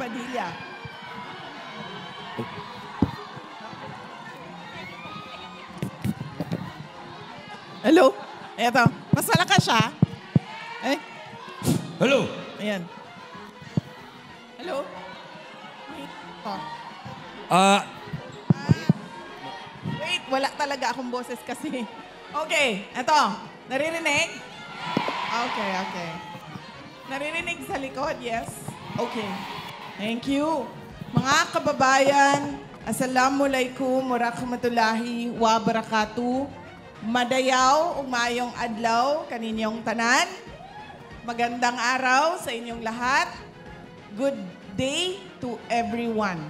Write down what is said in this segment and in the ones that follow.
Padilla. Hello? Eto. Mas malakas siya. Eh? Hello? Ayan. Hello? Oh. Wait, wala talaga akong boses kasi. Okay, eto. Naririnig? Okay, okay. Naririnig sa likod, yes? Okay. Thank you. Mga kababayan, Assalamualaikum warahmatullahi wabarakatuh. Madayaw, umayong adlaw, kaninyong tanan. Magandang araw sa inyong lahat. Good day to everyone.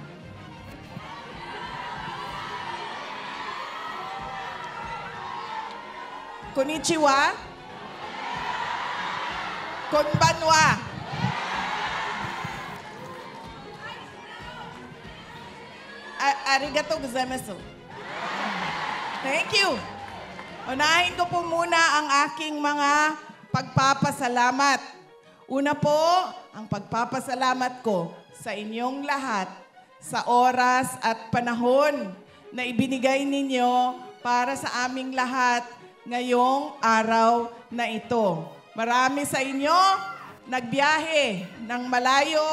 Konnichiwa. Konbanwa. Arigato gozaimasu. Thank you. Unahin ko po muna ang aking mga pagpapasalamat. Una po, ang pagpapasalamat ko sa inyong lahat sa oras at panahon na ibinigay ninyo para sa aming lahat ngayong araw na ito. Marami sa inyo nagbiyahe ng malayo,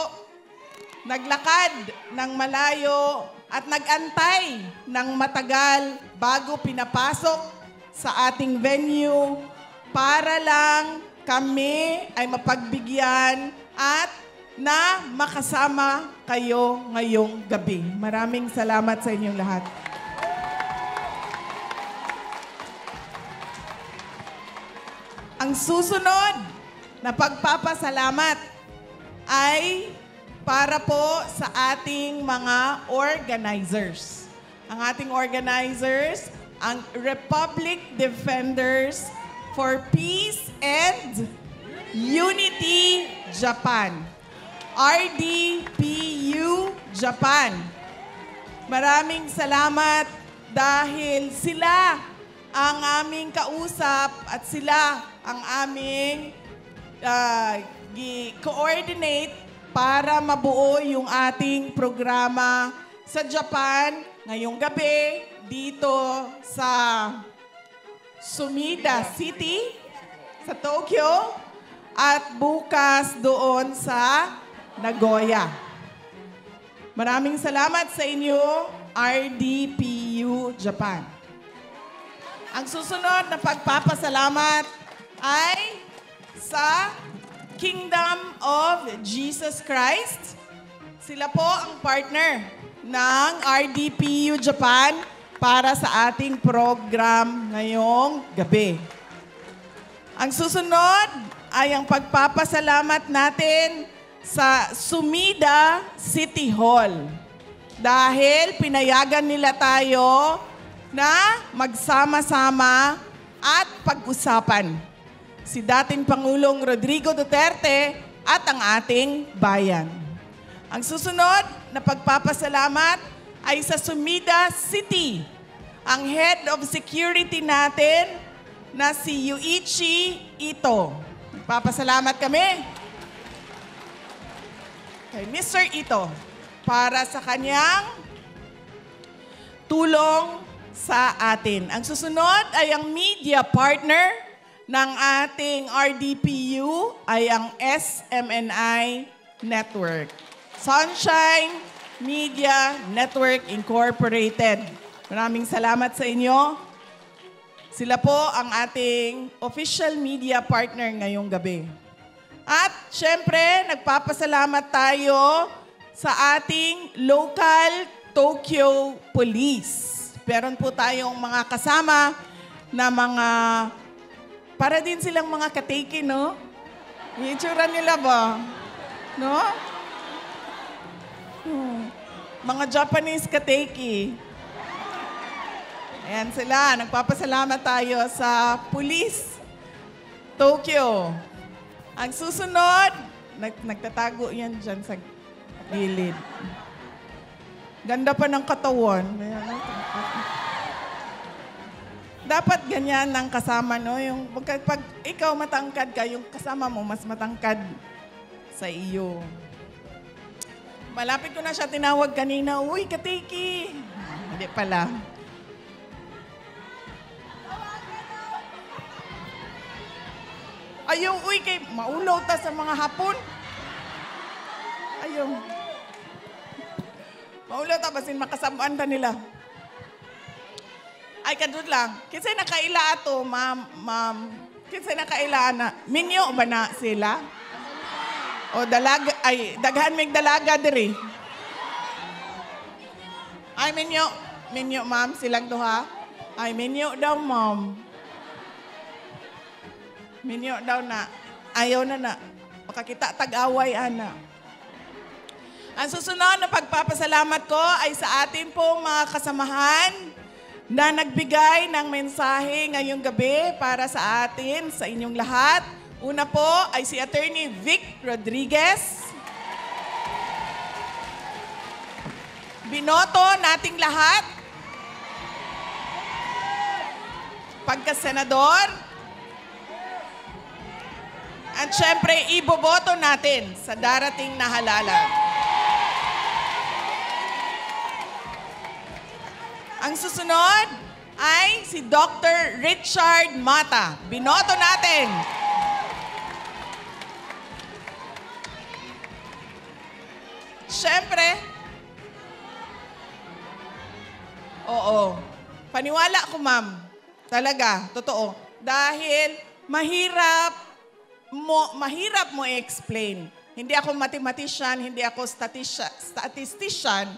naglakad ng malayo, at nag-antay ng matagal bago pinapasok sa ating venue para lang kami ay mapagbigyan at na makasama kayo ngayong gabi. Maraming salamat sa inyong lahat. Ang susunod na pagpapasalamat ay para po sa ating mga organizers. Ang ating organizers, ang Republic Defenders for Peace and Unity Japan. RDPU Japan. Maraming salamat dahil sila ang aming kausap at sila ang aming coordinate para mabuo yung ating programa sa Japan ngayong gabi dito sa Sumida City, sa Tokyo, at bukas doon sa Nagoya. Maraming salamat sa inyo, RDPU Japan. Ang susunod na pagpapasalamat ay sa Kingdom of Jesus Christ. Sila po ang partner ng RDPU Japan para sa ating program ngayong gabi. Ang susunod ay ang pagpapasalamat natin sa Sumida City Hall dahil pinayagan nila tayo na magsama-sama at pag-usapan si dating Pangulong Rodrigo Duterte at ang ating bayan. Ang susunod na pagpapasalamat ay sa Sumida City, ang Head of Security natin na si Yuichi Ito. Nagpapasalamat kami kay Mr. Ito para sa kanyang tulong sa atin. Ang susunod ay ang media partner ng ating RDPU ay ang SMNI Network. Sunshine Media Network Incorporated. Maraming salamat sa inyo. Sila po ang ating official media partner ngayong gabi. At syempre, nagpapasalamat tayo sa ating local Tokyo Police. Meron po tayong mga kasama na mga para din silang mga kateki, no? Yung itsura nila ba? No? Mga Japanese kateki. Ayan sila. Nagpapasalamat tayo sa Police Tokyo. Ang susunod, nagtatago yan dyan sa gilid. Ganda pa ng katawan. Dapat ganyan ang kasama, no? Yung, pag ikaw matangkad ka, yung kasama mo mas matangkad sa iyo. Malapit ko na siya tinawag kanina. Uy, Katiki! Hindi pala. Ayaw, uy, kay maulaw ta sa mga hapon. Ayaw. Maulaw ta, basin makasamaan ta nila. Ay, kadud lang. Kasi nakaila ato, ma'am. Kasi nakaila na. Minyo ba na sila? O dalaga, ay, daghan mig dalaga diri. Ay, minyo. Minyo, ma'am, silang duha. Ay, minyo daw, ma'am. Minyo daw na. Ayaw na. Makakita tag-away, ana. Ang susunod na pagpapasalamat ko ay sa atin pong mga kasamahan na nagbigay ng mensahe ngayong gabi para sa atin, sa inyong lahat. Una po ay si Attorney Vic Rodriguez. Binoto nating lahat. Pagka-senador. At syempre, iboboto natin sa darating na halalan. Ang susunod ay si Dr. Richard Mata. Binoto natin. Siyempre, oo. Paniwala ko, ma'am. Talaga, totoo. Dahil mahirap mo i-explain. Hindi ako mathematician, hindi ako statistician.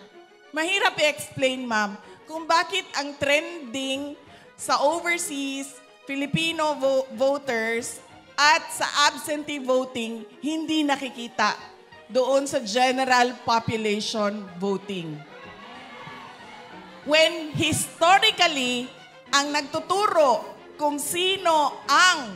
Mahirap i-explain, ma'am, kung bakit ang trending sa overseas Filipino voters at sa absentee voting hindi nakikita doon sa general population voting. When historically, ang nagtuturo kung sino ang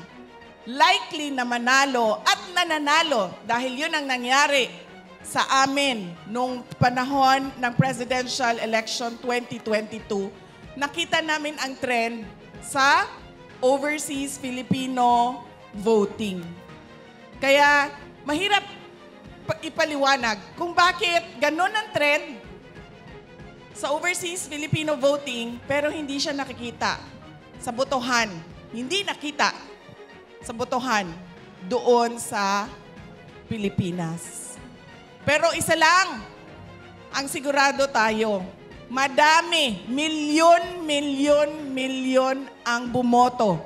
likely na manalo at nananalo dahil yun ang nangyari sa amin nung panahon ng presidential election 2022, nakita namin ang trend sa overseas Filipino voting. Kaya mahirap ipaliwanag kung bakit ganun ang trend sa overseas Filipino voting pero hindi siya nakikita sa botohan. Hindi nakita sa botohan doon sa Pilipinas. Pero isa lang ang sigurado tayo. Madami, milyon ang bumoto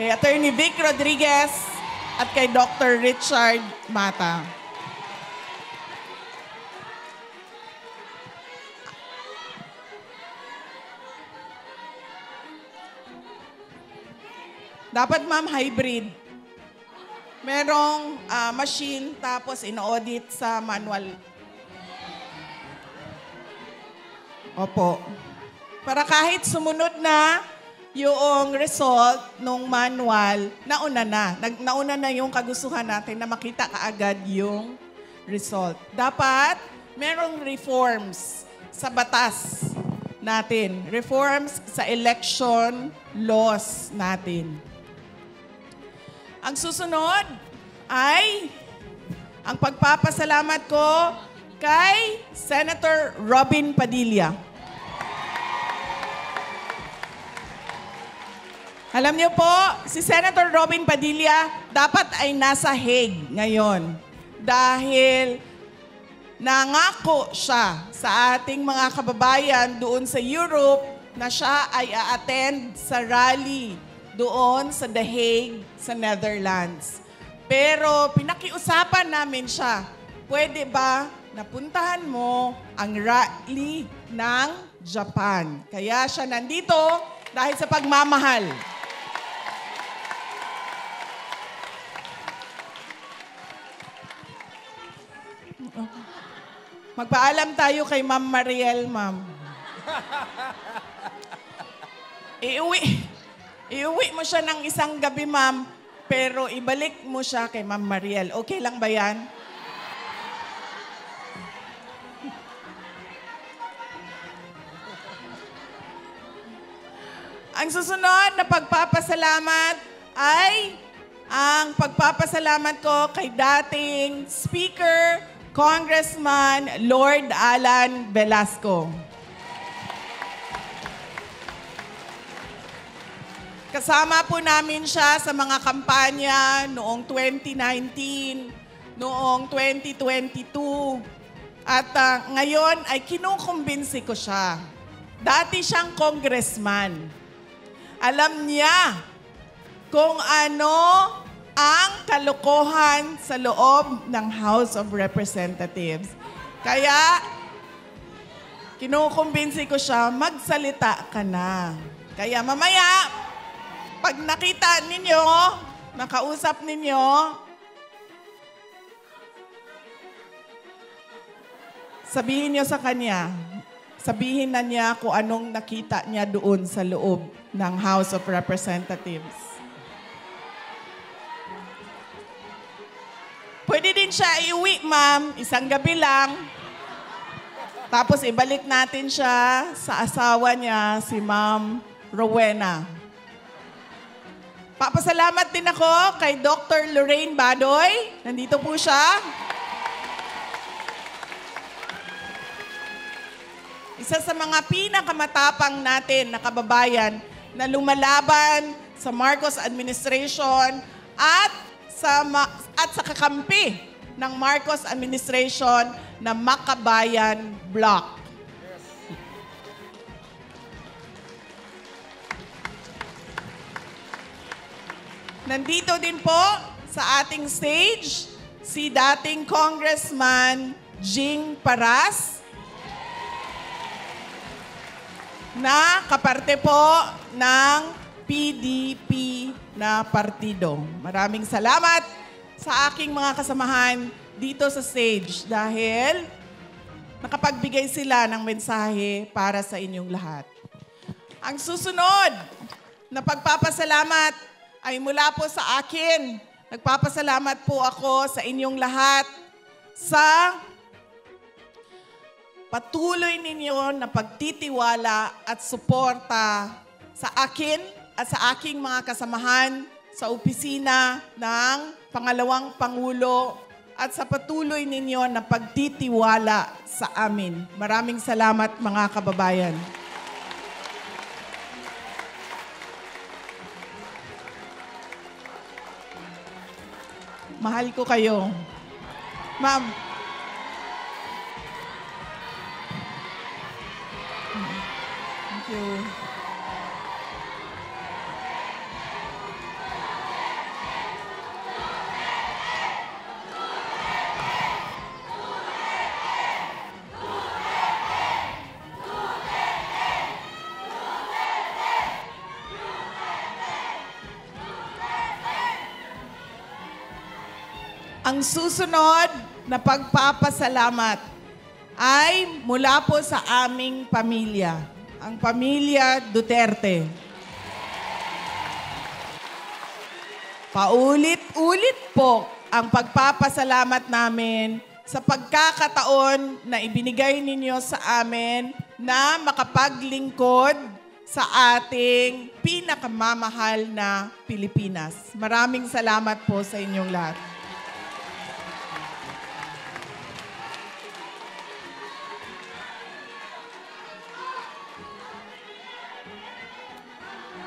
kay Attorney Vic Rodriguez at kay Dr. Richard Mata. Dapat, ma'am, hybrid. Merong machine tapos ino-audit sa manual. Opo. Para kahit sumunod na yung result ng manual, nauna na yung kagustuhan natin na makita kaagad yung result. Dapat merong reforms sa batas natin. Reforms sa election laws natin. Ang susunod ay ang pagpapasalamat ko kay Senator Robin Padilla. Alam niyo po, si Senator Robin Padilla dapat ay nasa Hague ngayon dahil nangako siya sa ating mga kababayan doon sa Europe na siya ay a-attend sa rally doon sa The Hague, sa Netherlands. Pero pinakiusapan namin siya, pwede ba napuntahan mo ang rally ng Japan? Kaya siya nandito dahil sa pagmamahal. Magpaalam tayo kay Ma'am Mariel, ma'am. Iuwi mo siya ng isang gabi, ma'am, pero ibalik mo siya kay Ma'am Mariel. Okay lang ba yan? Ang susunod na pagpapasalamat ay ang pagpapasalamat ko kay dating Speaker Congressman Lord Alan Velasco. Kasama po namin siya sa mga kampanya noong 2019, noong 2022, at ngayon ay kinukumbinsi ko siya. Dati siyang congressman. Alam niya kung ano ang kalokohan sa loob ng House of Representatives. Kaya, kinukumbinsi ko siya, magsalita ka na. Kaya mamaya, pag nakita ninyo, nakausap ninyo, sabihin niyo sa kanya, sabihin na niya kung anong nakita niya doon sa loob ng House of Representatives. Pwede din siya iuwi, ma'am, isang gabi lang. Tapos ibalik natin siya sa asawa niya, si Ma'am Rowena. Papasalamat din ako kay Dr. Lorraine Badoy. Nandito po siya. Isa sa mga pinakamatapang natin na kababayan na lumalaban sa Marcos administration at sa kakampi ng Marcos administration na Makabayan Bloc. Nandito din po sa ating stage si dating Congressman Jing Paras na kaparte po ng PDP na partido. Maraming salamat sa aking mga kasamahan dito sa stage dahil nakapagbigay sila ng mensahe para sa inyong lahat. Ang susunod na pagpapasalamat ay mula po sa akin. Nagpapasalamat po ako sa inyong lahat sa patuloy ninyo na pagtitiwala at suporta sa akin at sa aking mga kasamahan sa opisina ng Pangalawang Pangulo at sa patuloy ninyo na pagtitiwala sa amin. Maraming salamat mga kababayan. Mahal ko kayo. Ma'am. Thank you. Ang susunod na pagpapasalamat ay mula po sa aming pamilya, ang pamilya Duterte. Paulit-ulit po ang pagpapasalamat namin sa pagkakataon na ibinigay ninyo sa amin na makapaglingkod sa ating pinakamamahal na Pilipinas. Maraming salamat po sa inyong lahat.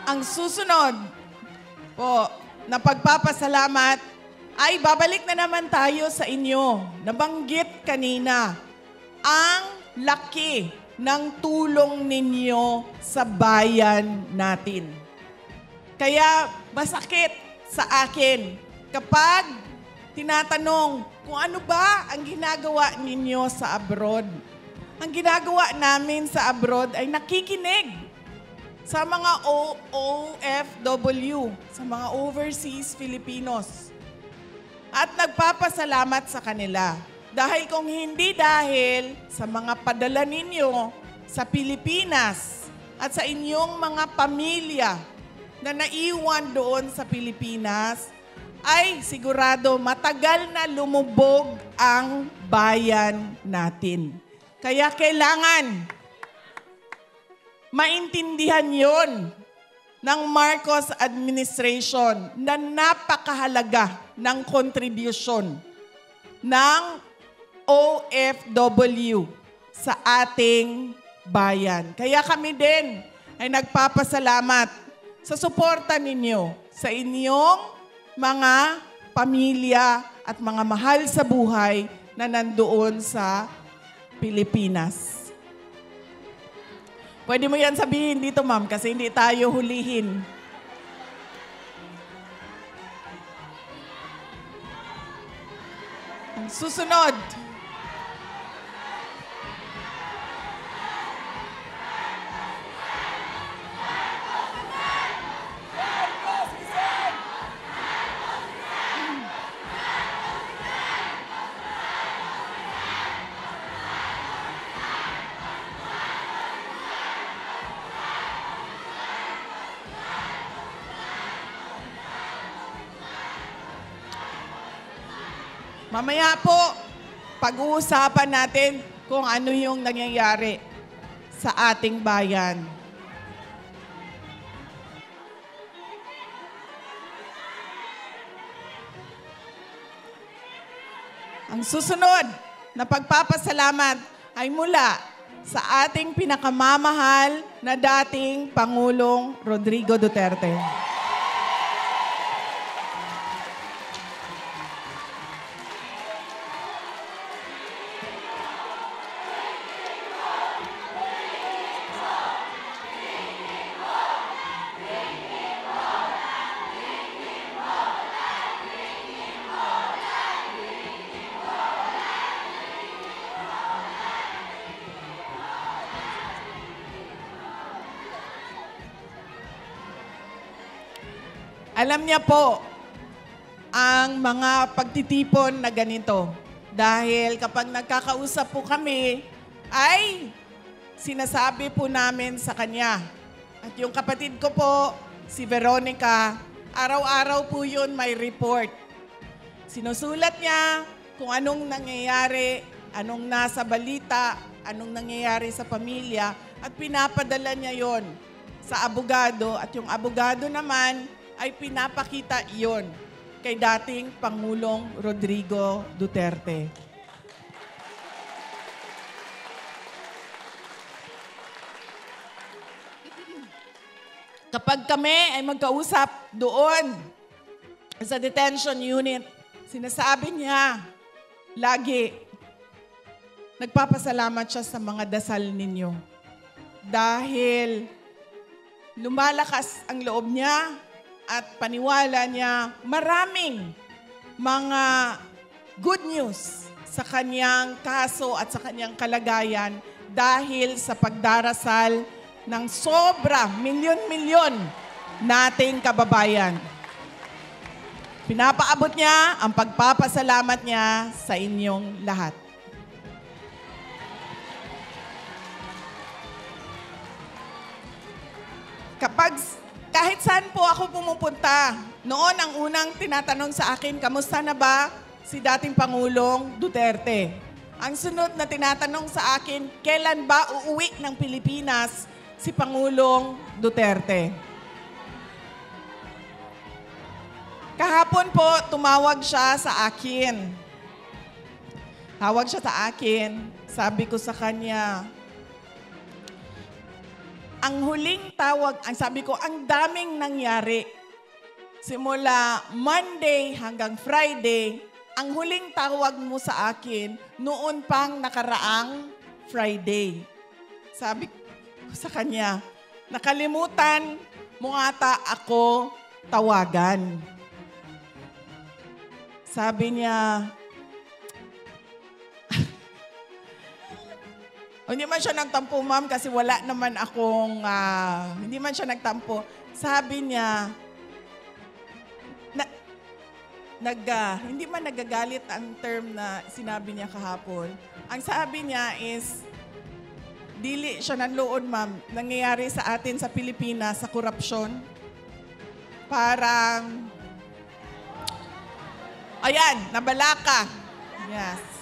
Ang susunod po na pagpapasalamat ay babalik na naman tayo sa inyo. Nabanggit kanina ang laki ng tulong ninyo sa bayan natin. Kaya masakit sa akin kapag tinatanong kung ano ba ang ginagawa ninyo sa abroad. Ang ginagawa namin sa abroad ay nakikinig sa mga OFW, sa mga overseas Filipinos. At nagpapasalamat sa kanila. Dahil kung hindi dahil sa mga padala ninyo sa Pilipinas at sa inyong mga pamilya na naiwan doon sa Pilipinas, ay sigurado matagal na lumubog ang bayan natin. Kaya kailangan maintindihan yon ng Marcos administration na napakahalaga ng kontribusyon ng OFW sa ating bayan. Kaya kami din ay nagpapasalamat sa suporta ninyo sa inyong mga pamilya at mga mahal sa buhay na nandoon sa Pilipinas. Pwede mo yan sabihin dito, ma'am, kasi hindi tayo hulihin. Ang susunod. Mamaya po, pag-uusapan natin kung ano yung nangyayari sa ating bayan. Ang susunod na pagpapasalamat ay mula sa ating pinakamamahal na dating Pangulong Rodrigo Duterte. Alam niya po ang mga pagtitipon na ganito. Dahil kapag nagkakausap po kami, ay sinasabi po namin sa kanya. At yung kapatid ko po, si Veronica, araw-araw po yun may report. Sinusulat niya kung anong nangyayari, anong nasa balita, anong nangyayari sa pamilya, at pinapadala niya yon sa abogado. At yung abogado naman, ay pinapakita iyon kay dating Pangulong Rodrigo Duterte. Kapag kami ay magkausap doon sa detention unit, sinasabi niya lagi, nagpapasalamat siya sa mga dasal ninyo. Dahil lumalakas ang loob niya, at paniwala niya maraming mga good news sa kanyang kaso at sa kanyang kalagayan dahil sa pagdarasal ng sobra, milyon-milyon nating kababayan. Pinapaabot niya ang pagpapasalamat niya sa inyong lahat. Kahit saan po ako pumupunta, noon ang unang tinatanong sa akin, kamusta na ba si dating Pangulong Duterte? Ang sunod na tinatanong sa akin, kailan ba uuwi ng Pilipinas si Pangulong Duterte? Kahapon po, tumawag siya sa akin. Tawag siya sa akin, sabi ko sa kanya, ang huling tawag, ang sabi ko, ang daming nangyari. Simula Monday hanggang Friday, ang huling tawag mo sa akin, noon pang nakaraang Friday. Sabi ko sa kanya, nakalimutan mo ata ako tawagan. Sabi niya, hindi man siya nagtampo, ma'am, kasi wala naman akong, hindi man siya nagtampo. Sabi niya, hindi man nagagalit ang term na sinabi niya kahapon. Ang sabi niya is, dili siya nanloon, ma'am, nangyayari sa atin sa Pilipinas sa korupsyon. Parang, ayan, nabalaka. Yes.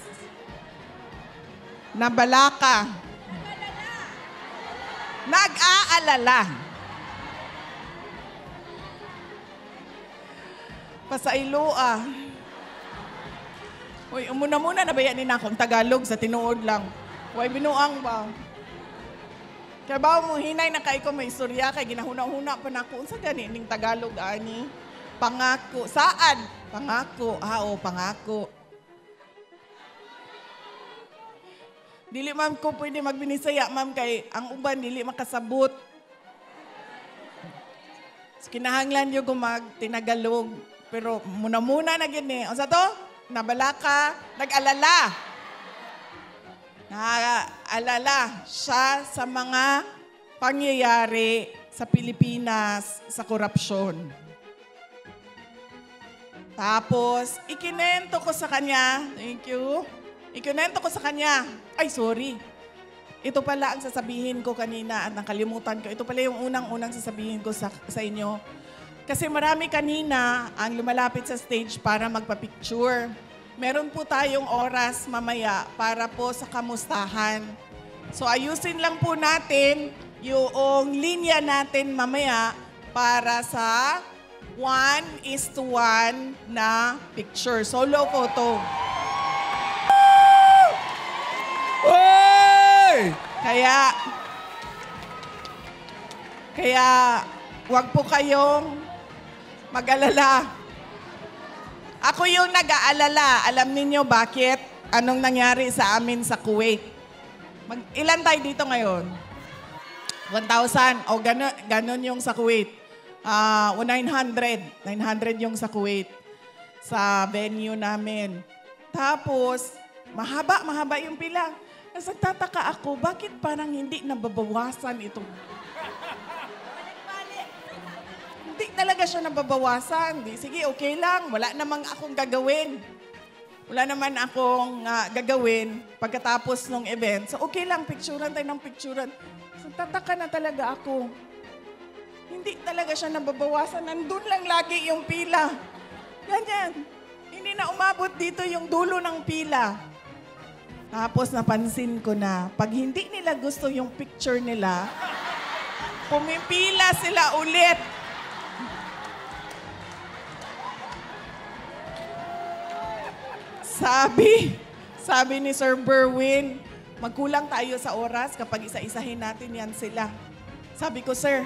Nabalaka. Nag-aalala. Pasailoa. Uy, umuna-muna nabayanin na akong Tagalog sa tinuod lang. Uy, binuang ba? Kaya ba mo hinay na kay ko may istorya kay ginahuna-huna pa na ako. Unsa gani ning Tagalog ani? Pangako. Saan? Pangako. Oo, pangako. Dili ma'am ko pwede magbinisaya ma'am kay ang uban dili makasabot. So, kinahanglan yung mag-tinagalog. Pero muna-muna na gini. O sa to? Nabalaka. Nag-alala. Naalala siya sa mga pangyayari sa Pilipinas sa korupsyon. Tapos, ikinento ko sa kanya, thank you, ikinento ko sa kanya, ay sorry, ito pala ang sasabihin ko kanina at nakalimutan ko, ito pala yung unang-unang sasabihin ko sa inyo. Kasi marami kanina ang lumalapit sa stage para magpa-picture. Meron po tayong oras mamaya para po sa kamustahan. So ayusin lang po natin yung linya natin mamaya para sa 1:1 na picture. Solo photo. Oy! Kaya wag po kayong mag-alala. Ako yung nag-aalala. Alam niyo bakit? Anong nangyari sa amin sa Kuwait? Ilan tayo dito ngayon? 1,000. O ganon yung sa Kuwait. 900. 900 yung sa Kuwait. Sa venue namin. Tapos, mahaba yung pila. Nagtataka ako, bakit parang hindi nababawasan ito? Hindi talaga siya nababawasan. Sige, okay lang. Wala namang akong gagawin. Wala naman akong gagawin pagkatapos ng event. So, okay lang. Picturean tayo ng picturean. So, tataka na talaga ako. Hindi talaga siya nababawasan. Nandun lang lagi yung pila. Ganyan. Hindi na umabot dito yung dulo ng pila. Tapos napansin ko na, pag hindi nila gusto yung picture nila, pumipila sila ulit. Sabi ni Sir Berwin, magkulang tayo sa oras kapag isa-isahin natin yan sila. Sabi ko, Sir,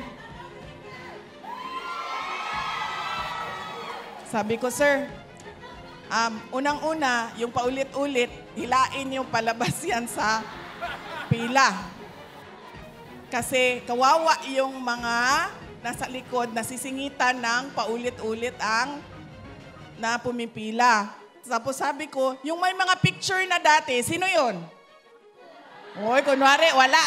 unang-una, yung paulit-ulit, hilain yung palabas yan sa pila. Kasi kawawa yung mga nasa likod na sisingitan ng paulit-ulit ang na pumipila. Tapos sabi ko, yung may mga picture na dati, sino yun? Oy, kunwari, wala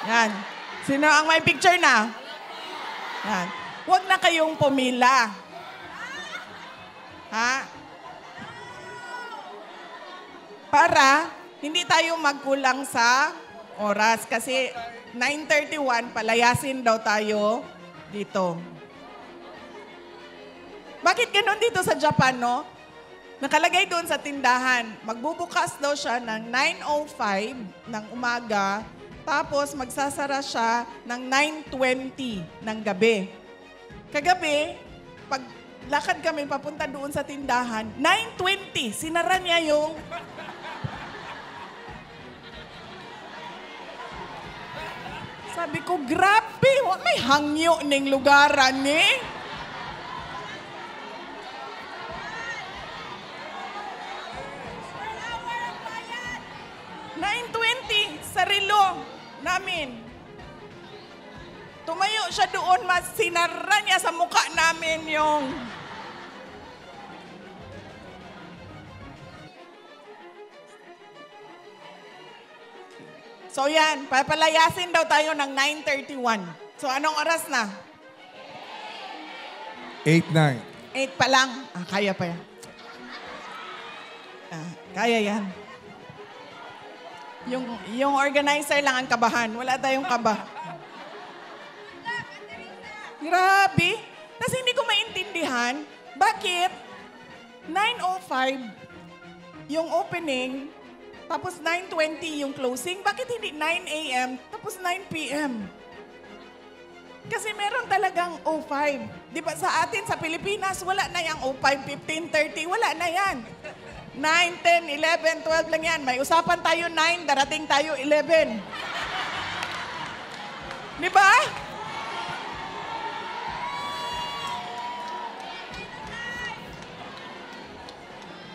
Yan. Sino ang may picture na? Yan. Huwag na kayong pumila. Ha? Para hindi tayo magkulang sa oras. Kasi 9:31, palayasin daw tayo dito. Bakit ganun dito sa Japan, no? Nakalagay doon sa tindahan, magbubukas daw siya ng 9:05 ng umaga, tapos magsasara siya ng 9:20 ng gabi. Kagabi, pag lakad kami papunta doon sa tindahan, 9:20, sinara niya yung... Sabi ko, grabe, may hangyo ning lugaran eh. 9:20 sa relo namin. Tumayo siya doon, mas sinara niya sa mukha namin yung... So yan, papalayasin daw tayo ng 9:31. So anong oras na? 8-9. 8 pa lang. Kaya pa yan. Kaya yan. Yung organizer lang ang kabahan. Wala tayong kaba. Grabe. Tapos hindi ko maintindihan, bakit 9:05 yung opening, tapos 9:20 yung closing, bakit hindi 9 a.m. tapos 9 p.m.? Kasi meron talagang 05. Di ba sa atin, sa Pilipinas, wala na yung 05, 15, 30, wala na yan. 9, 10, 11, 12 lang yan. May usapan tayo 9, darating tayo 11. Di ba?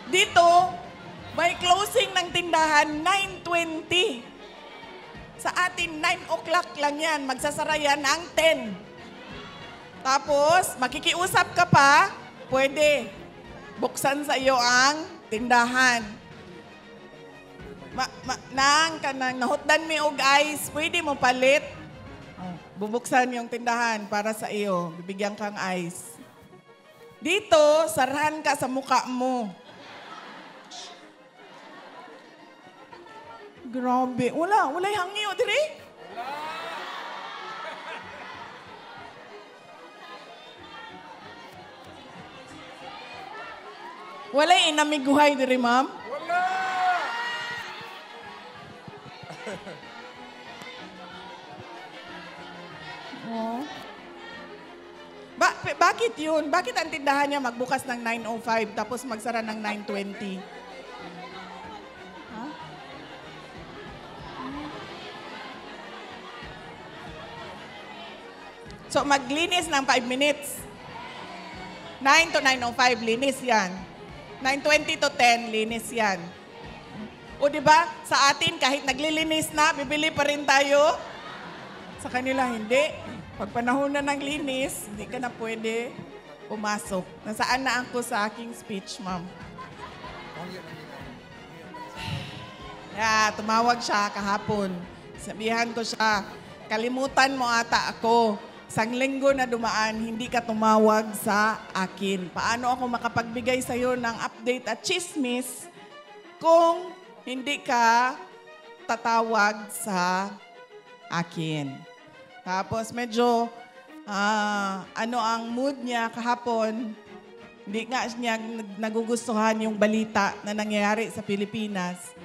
Dito, may closing ng tindahan 9:20. Sa atin, 9 o'clock lang yan. Magsasara yan ang 10. Tapos, makikiusap ka pa, pwede. Buksan sa iyo ang tindahan. Nahutdan mi og ice, pwede mo palit. Bubuksan yung tindahan para sa iyo. Bibigyan kang ice. Dito, sarahan ka sa muka mo. Grabe. Wala'y hangyo, diri? Wala'y inamiguhay, diri, ma'am? Wala! Oh. Bakit yun? Bakit ang tindahan niya magbukas ng 9:05 tapos magsara ng 9:20? So, maglinis ng 5 minutes. 9 to 9:05, linis yan. 9:20 to 10, linis yan. O diba, sa atin, kahit naglilinis na, bibili pa rin tayo. Sa kanila, hindi. Pag panahon na ng linis, hindi ka na pwede pumasok. Nasaan na ako sa aking speech, ma'am? Yeah, tumawag siya kahapon. Sabihan ko siya, kalimutan mo ata ako. Sang linggo na dumaan, hindi ka tumawag sa akin. Paano ako makapagbigay sa iyo ng update at chismis kung hindi ka tatawag sa akin? Tapos medyo, ano ang mood niya kahapon, hindi nga niya nagugustuhan yung balita na nangyayari sa Pilipinas.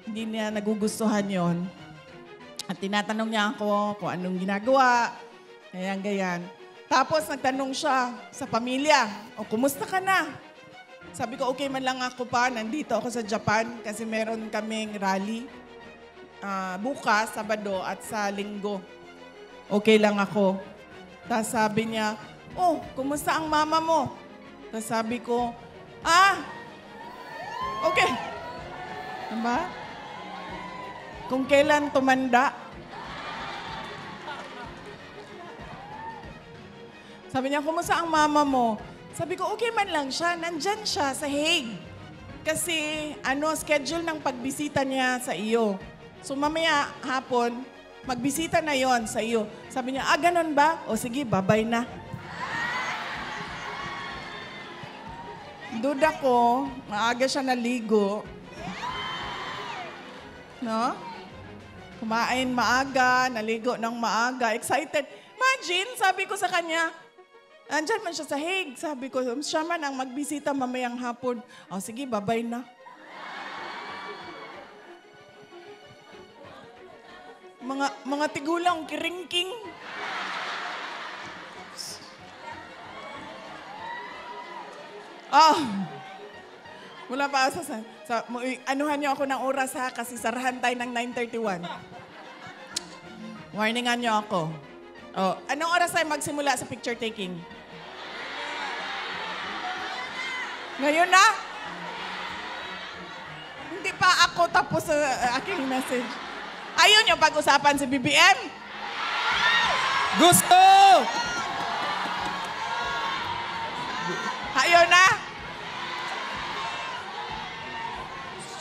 Hindi niya nagugustuhan yon. At tinatanong niya ako kung anong ginagawa, ganyan. Tapos nagtanong siya sa pamilya, o kumusta ka na? Sabi ko, okay man lang ako pa, nandito ako sa Japan kasi meron kaming rally bukas, Sabado at sa Linggo. Okay lang ako. Tapos sabi niya, oh, kumusta ang mama mo? Tapos sabi ko, okay. Diba? Kung kailan tumanda, sabi niya, kumusta ang mama mo? Sabi ko, okay man lang siya. Nandyan siya sa Hague. Kasi, schedule ng pagbisita niya sa iyo. So, mamaya hapon, magbisita na yon sa iyo. Sabi niya, ganun ba? O sige, babay na. Duda ko, maaga siya naligo. No? Kumain maaga, naligo ng maaga, excited. Imagine, sabi ko sa kanya, andyan man siya sa Hague. Sabi ko, siya man ang magbisita mamayang hapon. O sige, babay na. Mga tigulang, kiringking. Wala pa anuhan niyo ako ng oras ha, kasi sarahan tayo ng 9:31. Warningan niyo ako. Anong oras tayo magsimula sa picture taking? Ngayon na? Hindi pa ako tapos sa aking message. Ayaw niyo pag-usapan si BBM? Gusto! Ayaw na?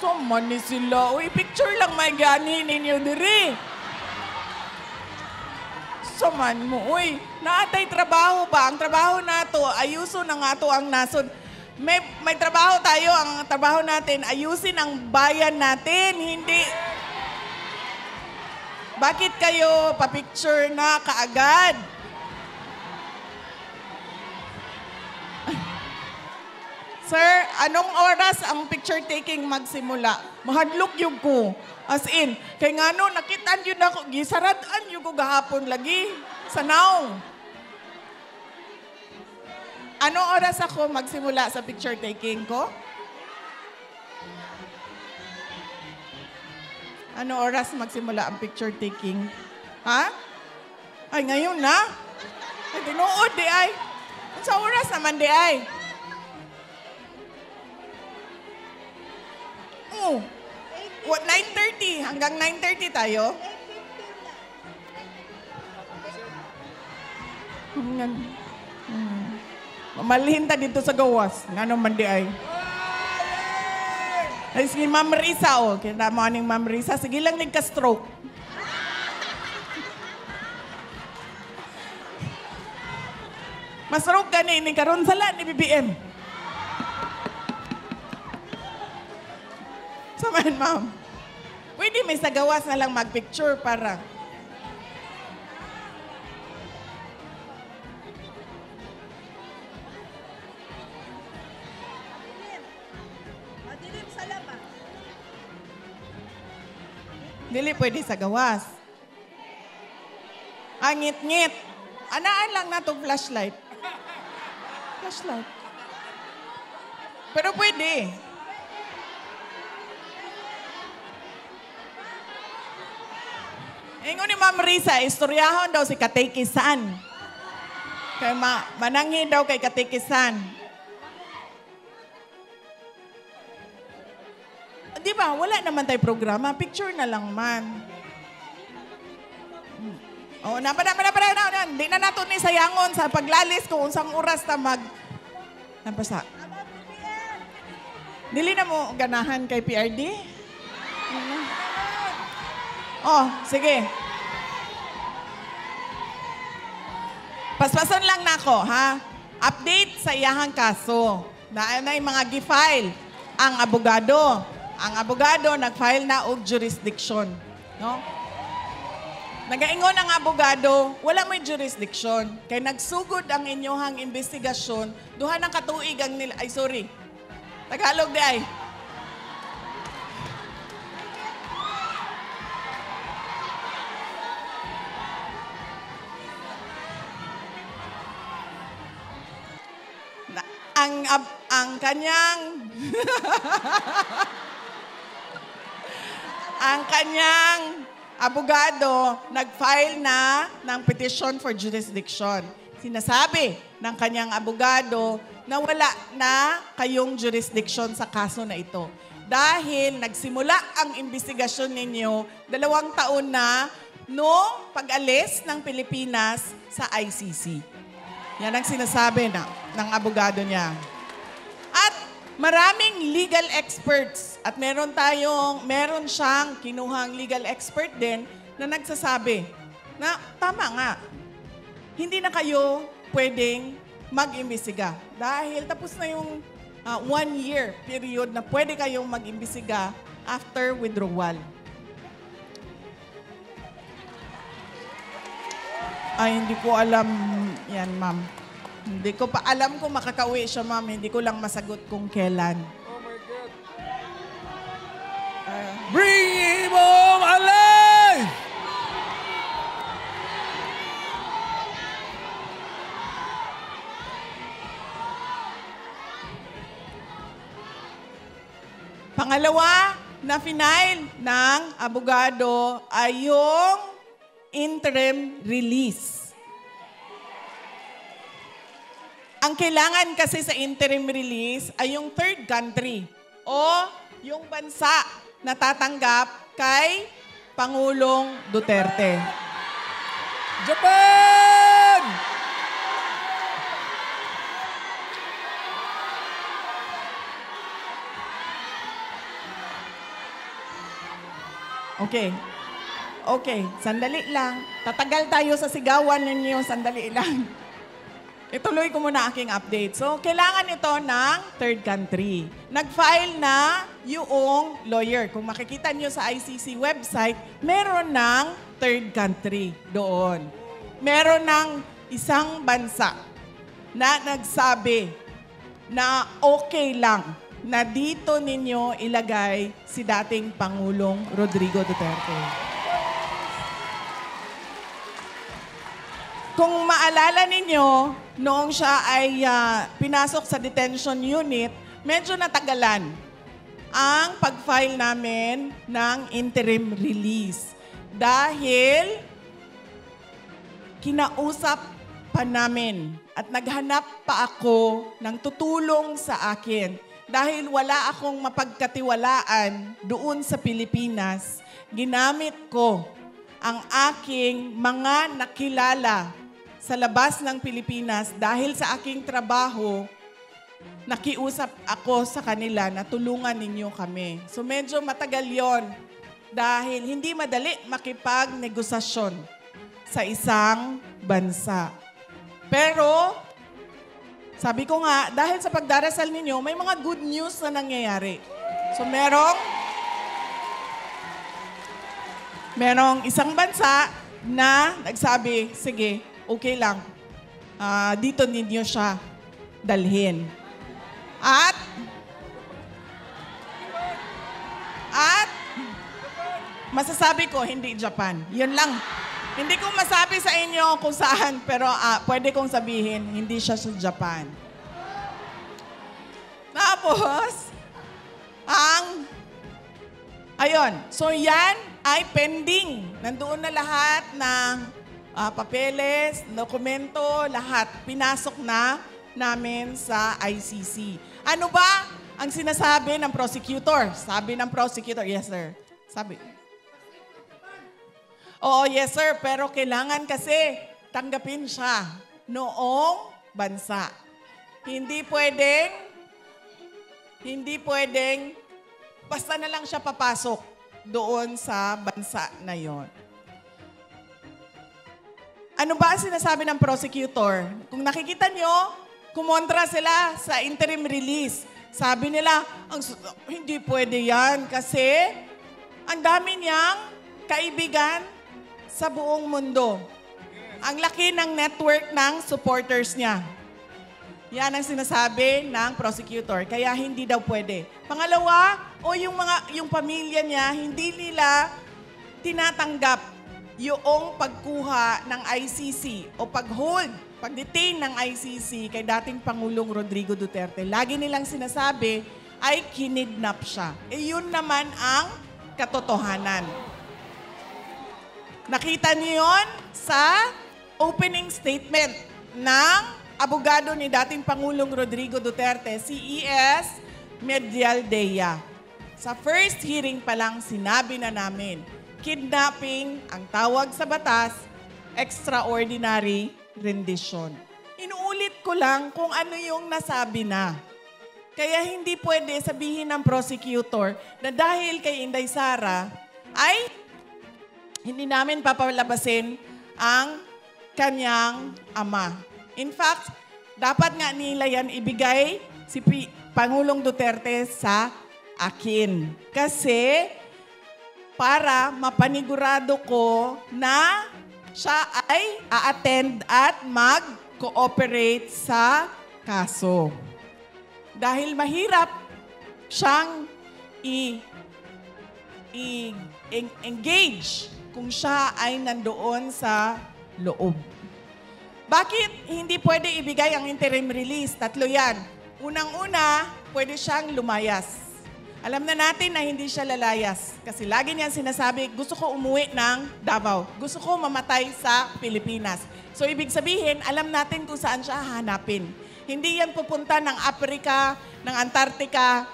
So, mani sila. Uy, picture lang may gani ninyo diri. So man mo, uy, naatay trabaho ba? Ang trabaho nato, ayuso na nga to ang nasod. May trabaho tayo, ang trabaho natin, ayusin ang bayan natin, hindi. Bakit kayo pa-picture na kaagad? Sir, anong oras ang picture taking magsimula? Mahadlok yung ko. As in, kay nga no, nakitaan yun ako, gisaradan yun ko gahapon lagi. Sa now. Anong oras ako magsimula sa picture taking ko? Anong oras magsimula ang picture taking? Ha? Ay, ngayon na? Ay, tinuod di ay. Sa oras naman di ay. Oh. What, 9:30? Hanggang 9:30 tayo? Mamalhin ta dito sa gawas. Nga naman di ay. Ay, sige, Ma'am Risa, oh. Kaya mo aning Ma'am Risa. Sige lang nagka-stroke. Masroke ka ni karon sala ni BBM. Samahan, Ma'am. Pwede may sa gawas na lang mag-picture para... Dili pwede sa gawas. Angit-ngit. Anaan lang na itong flashlight. Flashlight. Pero pwede. Ingon ni Ma'am Risa, istoryahon daw si Katekisan. Kaya mananghi daw kay Katekisan. Di ba, wala naman tayo programa. Picture na lang man. Oh, na. Di na nato ni sayangon sa paglalis kung unsang oras ta Napasa. Dili na mo ganahan kay PRD? Oh, sige. Paspason lang nako, ha? Update sa iyahang kaso. Na yung mga gi-file ang abogado. Ang abogado nag-file na og jurisdiction, no? Nagaingon ang abogado, wala may jurisdiction. Kay nagsugod ang inyohang investigasyon, duha ng katuig ang nila... Ay, sorry. Tagalog di ay. Ang kanyang... ang kanyang abogado nag-file na ng petition for jurisdiction. Sinasabi ng kanyang abogado na wala na kayong jurisdiction sa kaso na ito. Dahil nagsimula ang investigasyon ninyo 2 taon na noong pag-alis ng Pilipinas sa ICC. Yan ang sinasabi ng abogado niya. At maraming legal experts at meron siyang kinuhang legal expert din na nagsasabi na tama nga, hindi na kayo pwedeng mag-imbestiga dahil tapos na yung 1-year period na pwede kayong mag-imbestiga after withdrawal. Ay, hindi ko alam yan, ma'am. Hindi ko pa alam kung makakauwi siya, ma'am. Hindi ko lang masagot kung kailan. Oh my God. Bring him home alive! Pangalawa na final ng abogado ay yung interim release. Ang kailangan kasi sa interim release ay yung third country o yung bansa na tatanggap kay Pangulong Duterte. Japan! Okay, sandali lang. Tatagal tayo sa sigawan ninyo, sandali lang. Ituloy ko muna aking update. So, kailangan ito ng third country. Nag-file na yung lawyer. Kung makikita nyo sa ICC website, meron ng third country doon. Meron ng isang bansa na nagsabi na okay lang na dito ninyo ilagay si dating Pangulong Rodrigo Duterte. Kung maalala ninyo, noong siya ay pinasok sa detention unit, medyo natagalan ang pag-file namin ng interim release. Dahil kinausap pa namin at naghanap pa ako ng tutulong sa akin. Dahil wala akong mapagkatiwalaan doon sa Pilipinas, ginamit ko ang aking mga nakilala sa labas ng Pilipinas dahil sa aking trabaho, nakiusap ako sa kanila na tulungan ninyo kami. So medyo matagal yon dahil hindi madali makipag-negosasyon sa isang bansa. Pero, sabi ko nga, dahil sa pagdarasal ninyo, may mga good news na nangyayari. So merong isang bansa na nagsabi, sige, okay lang, dito ninyo siya dalhin. At masasabi ko, hindi Japan. Yun lang. Hindi ko masabi sa inyo kung saan, pero pwede kong sabihin, hindi siya sa Japan. Tapos, ayun. So yan ay pending. Nandoon na lahat ng papeles, dokumento, lahat. Pinasok na namin sa ICC. Ano ba ang sinasabi ng prosecutor? Sabi ng prosecutor, yes sir. Sabi. Oo, yes sir, pero kailangan kasi tanggapin siya noong bansa. Hindi pwedeng, basta na lang siya papasok doon sa bansa na yon. Ano ba ang sinasabi ng prosecutor? Kung nakikita nyo, kumontra sila sa interim release. Sabi nila, hindi pwede yan kasi ang dami niyang kaibigan sa buong mundo. Ang laki ng network ng supporters niya. Yan ang sinasabi ng prosecutor. Kaya hindi daw pwede. Pangalawa, yung pamilya niya, hindi nila tinatanggap yung pagkuha ng ICC o pag-detain ng ICC kay dating Pangulong Rodrigo Duterte. Lagi nilang sinasabi ay kinidnap siya. Yun naman ang katotohanan. Nakita niyo yun sa opening statement ng abogado ni dating Pangulong Rodrigo Duterte, si E.S. Medialdea. Sa first hearing pa lang, sinabi na namin, kidnapping ang tawag sa batas, extraordinary rendition. Inuulit ko lang kung ano yung nasabi na. Kaya hindi pwede sabihin ng prosecutor na dahil kay Inday Sara ay hindi namin papalabasin ang kanyang ama. In fact, dapat nga nila yan ibigay si Pangulong Duterte sa akin. Kasi para mapanigurado ko na siya ay a-attend at mag-cooperate sa kaso. Dahil mahirap siyang engage kung siya ay nandoon sa loob. Bakit hindi pwede ibigay ang interim release? Tatlo yan. Unang-una, pwede siyang lumayas. Alam na natin na hindi siya lalayas. Kasi lagi niyan sinasabi, gusto ko umuwi ng Davao. Gusto ko mamatay sa Pilipinas. So ibig sabihin, alam natin kung saan siya hahanapin. Hindi yan pupunta ng Africa, ng Antarctica,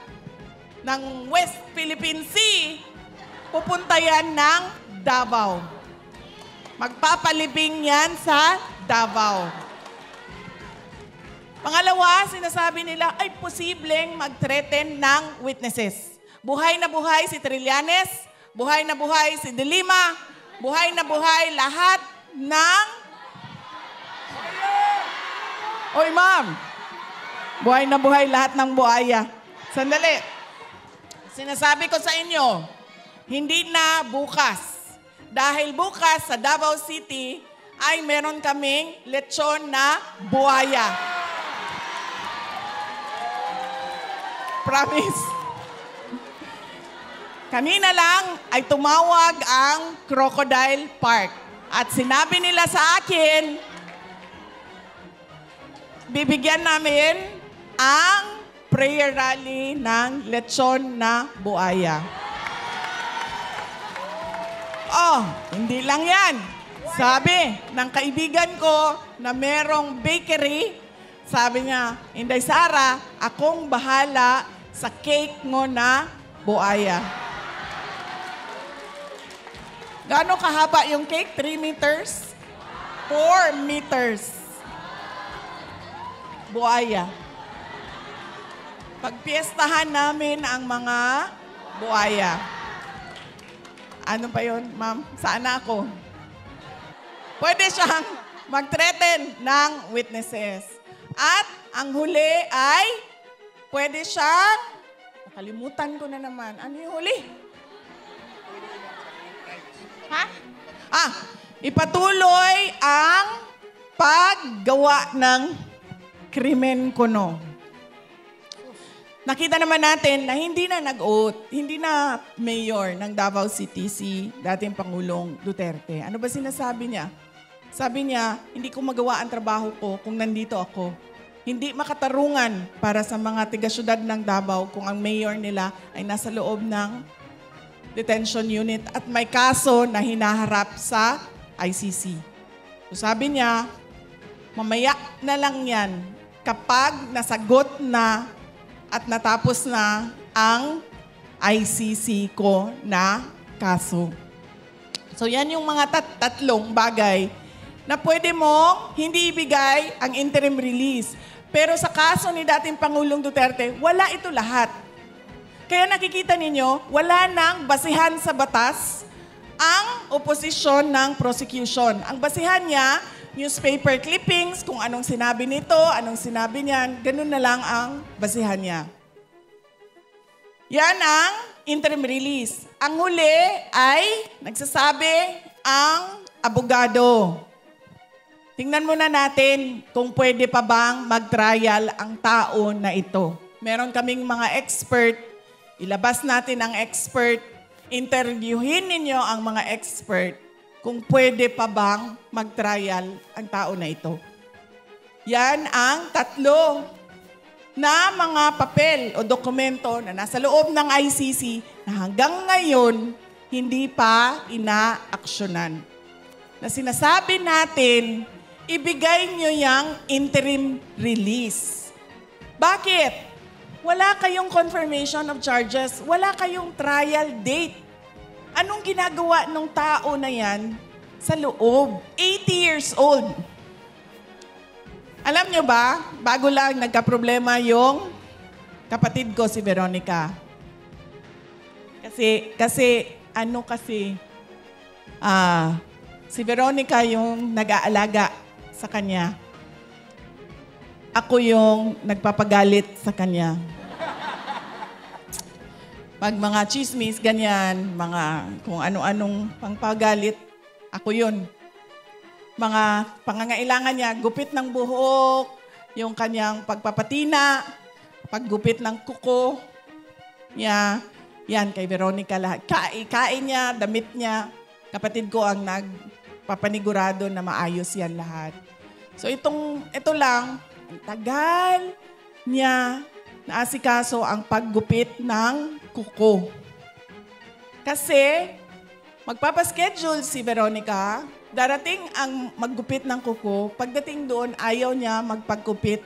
ng West Philippine Sea. Pupunta yan ng Davao. Magpapalibing yan sa Davao. Pangalawa, sinasabi nila ay posibleng mag-threaten ng witnesses. Buhay na buhay si Trillanes, buhay na buhay si De Lima, buhay na buhay lahat ng... Oy, ma'am! Buhay na buhay lahat ng buhaya. Sandali. Sinasabi ko sa inyo, hindi na bukas. Dahil bukas sa Davao City ay meron kaming lechon na buhaya. Promise. Kanina lang ay tumawag ang Crocodile Park. At sinabi nila sa akin bibigyan namin ang prayer rally ng lechon na buaya. Oh, hindi lang yan. Sabi ng kaibigan ko na merong bakery, sabi niya, Inday Sara, akong bahala sa cake mo na buaya. Gaano kahaba yung cake? 3 meters? 4 meters. Buaya. Pagpiestahan namin ang mga buaya. Ano pa yun, ma'am? Saan ako? Pwede siyang mag-threaten ng witnesses. At ang huli ay pwede siyang, nakalimutan ko na naman. Ano yung huli? Ha? Ipatuloy ang paggawa ng krimen kuno. Nakita naman natin na hindi na nag-oath, hindi na mayor ng Davao City si dating Pangulong Duterte. Ano ba sinasabi niya? Sabi niya, hindi ko magawa ang trabaho ko kung nandito ako. Hindi makatarungan para sa mga tiga-syudad ng Davao kung ang mayor nila ay nasa loob ng detention unit at may kaso na hinaharap sa ICC. So sabi niya, mamaya na lang yan kapag nasagot na at natapos na ang ICC ko na kaso. So yan yung mga tatlong bagay na pwede mong hindi ibigay ang interim release. Pero sa kaso ni dating Pangulong Duterte, wala ito lahat. Kaya nakikita ninyo, wala nang basihan sa batas ang oposisyon ng prosecution. Ang basihan niya, newspaper clippings, kung anong sinabi nito, anong sinabi niyan, ganun na lang ang basihan niya. Yan ang interim release. Ang huli ay nagsasabi ang abogado. Tingnan muna natin kung pwede pa bang mag-trial ang tao na ito. Meron kaming mga expert, ilabas natin ang expert, interviewin ninyo ang mga expert kung pwede pa bang mag-trial ang tao na ito. Yan ang tatlo na mga papel o dokumento na nasa loob ng ICC na hanggang ngayon hindi pa inaaksyonan. Na sinasabi natin, ibigay nyo yung interim release. Bakit? Wala kayong confirmation of charges. Wala kayong trial date. Anong ginagawa ng tao na yan sa loob? 80 years old. Alam nyo ba, bago lang nagka-problema yung kapatid ko si Veronica. Si Veronica yung nag-aalaga sa kanya. Ako yung nagpapagalit sa kanya. Pag mga chismis, ganyan, mga kung ano-anong pangpagalit, ako yun. Mga pangangailangan niya, gupit ng buhok, yung kanyang pagpapatina, paggupit ng kuko niya, yan, kay Veronica lahat. Kain niya, damit niya, kapatid ko ang nagpapanigurado na maayos yan lahat. So ito lang, ang tagal niya naasikaso ang paggupit ng kuko. Kasi magpapaschedule si Veronica, darating ang maggupit ng kuko, pagdating doon ayaw niya magpaggupit